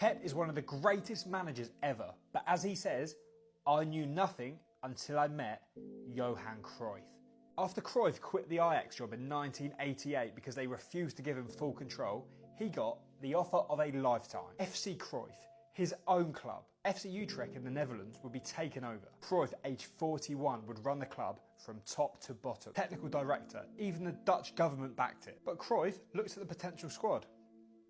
Pep is one of the greatest managers ever, but as he says, I knew nothing until I met Johan Cruyff. After Cruyff quit the Ajax job in 1988 because they refused to give him full control, he got the offer of a lifetime. FC Cruyff, his own club. FC Utrecht in the Netherlands would be taken over. Cruyff, aged 41, would run the club from top to bottom. Technical director, even the Dutch government backed it. But Cruyff looked at the potential squad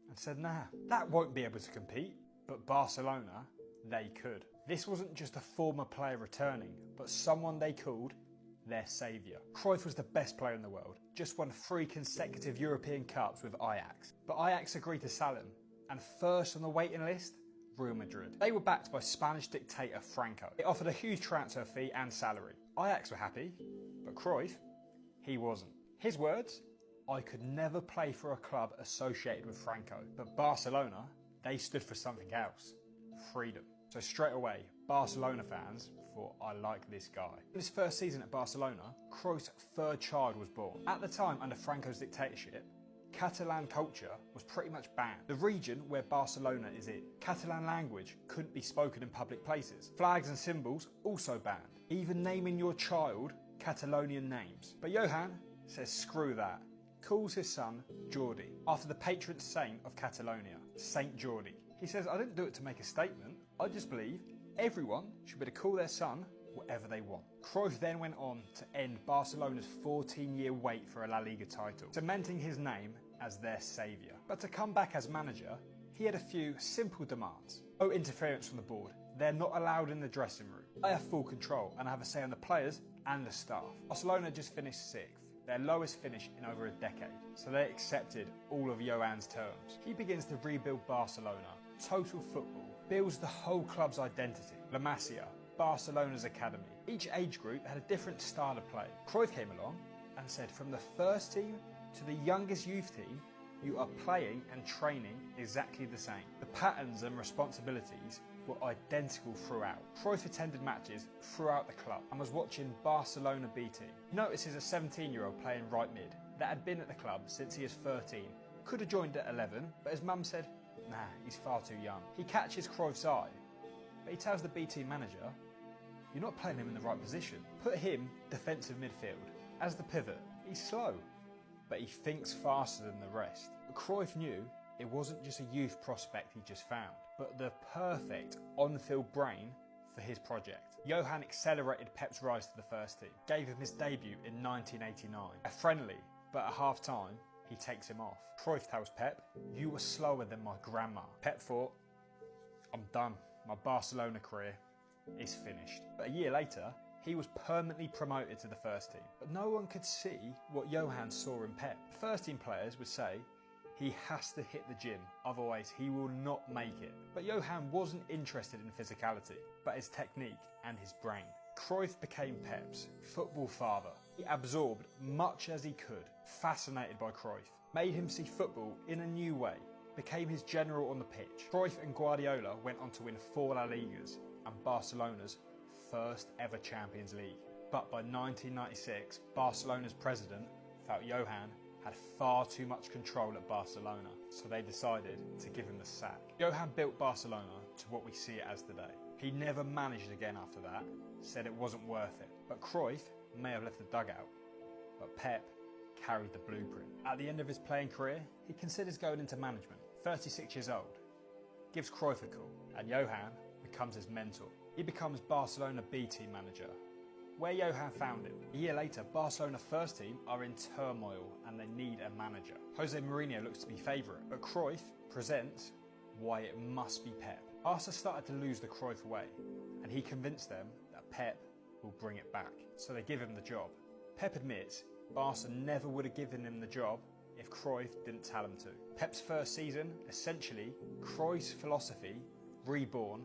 and said, nah, that won't be able to compete. But Barcelona, they could. This wasn't just a former player returning, but someone they called their saviour. Cruyff was the best player in the world, just won 3 consecutive European Cups with Ajax. But Ajax agreed to sell him, and first on the waiting list, Real Madrid. They were backed by Spanish dictator Franco. It offered a huge transfer fee and salary. Ajax were happy, but Cruyff, he wasn't. His words, I could never play for a club associated with Franco. But Barcelona, they stood for something else, freedom. So straight away, Barcelona fans thought, I like this guy. In his first season at Barcelona, Cruyff's 3rd child was born. At the time, under Franco's dictatorship, Catalan culture was pretty much banned. The region where Barcelona is in, Catalan language couldn't be spoken in public places. Flags and symbols also banned. Even naming your child Catalonian names. But Johan says screw that. Calls his son Jordi, after the patron saint of Catalonia, Saint Jordi. He says, I didn't do it to make a statement, I just believe everyone should be able to call their son whatever they want. Cruyff then went on to end Barcelona's 14-year wait for a La Liga title, cementing his name as their saviour. But to come back as manager, he had a few simple demands. No interference from the board. They're not allowed in the dressing room. I have full control and I have a say on the players and the staff. Barcelona just finished 6th. Their lowest finish in over a decade, so they accepted all of Johan's terms. He begins to rebuild Barcelona, total football, builds the whole club's identity. La Masia, Barcelona's academy. Each age group had a different style of play. Cruyff came along and said, from the first team to the youngest youth team, you are playing and training exactly the same. The patterns and responsibilities were identical throughout. Cruyff attended matches throughout the club and was watching Barcelona B team. He notices a 17-year-old playing right mid that had been at the club since he was 13. Could have joined at 11, but his mum said, nah, he's far too young. He catches Cruyff's eye, but he tells the B team manager, you're not playing him in the right position. Put him defensive midfield. As the pivot, he's slow, but he thinks faster than the rest. But Cruyff knew it wasn't just a youth prospect he just found, but the perfect on-field brain for his project. Johan accelerated Pep's rise to the first team, gave him his debut in 1989. A friendly, but at half-time, he takes him off. Cruyff tells Pep, you were slower than my grandma. Pep thought, I'm done. My Barcelona career is finished. But a year later, he was permanently promoted to the first team. But no one could see what Johan saw in Pep. First team players would say, he has to hit the gym, otherwise he will not make it. But Johan wasn't interested in physicality, but his technique and his brain. Cruyff became Pep's football father. He absorbed much as he could, fascinated by Cruyff, made him see football in a new way, became his general on the pitch. Cruyff and Guardiola went on to win 4 La Ligas and Barcelona's first ever Champions League. But by 1996, Barcelona's president felt Johan had far too much control at Barcelona, so they decided to give him the sack. Johan built Barcelona to what we see it as today. He never managed again after that, said it wasn't worth it. But Cruyff may have left the dugout, but Pep carried the blueprint. At the end of his playing career, he considers going into management. 36 years old, gives Cruyff a call, and Johan becomes his mentor. He becomes Barcelona B team manager, where Johan found him. A year later, Barcelona first team are in turmoil and they need a manager. Jose Mourinho looks to be favourite, but Cruyff presents why it must be Pep. Barca started to lose the Cruyff way, and he convinced them that Pep will bring it back. So they give him the job. Pep admits Barca never would have given him the job if Cruyff didn't tell him to. Pep's first season, essentially Cruyff's philosophy reborn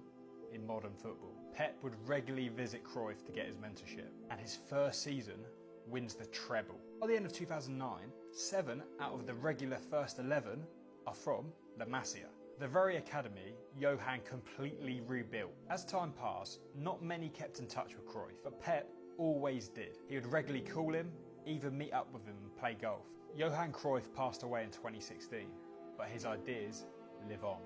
in modern football. Pep would regularly visit Cruyff to get his mentorship, and his first season wins the treble. By the end of 2009, 7 out of the regular first 11 are from La Masia, the very academy Johan completely rebuilt. As time passed, not many kept in touch with Cruyff, but Pep always did. He would regularly call him, even meet up with him and play golf. Johan Cruyff passed away in 2016, but his ideas live on.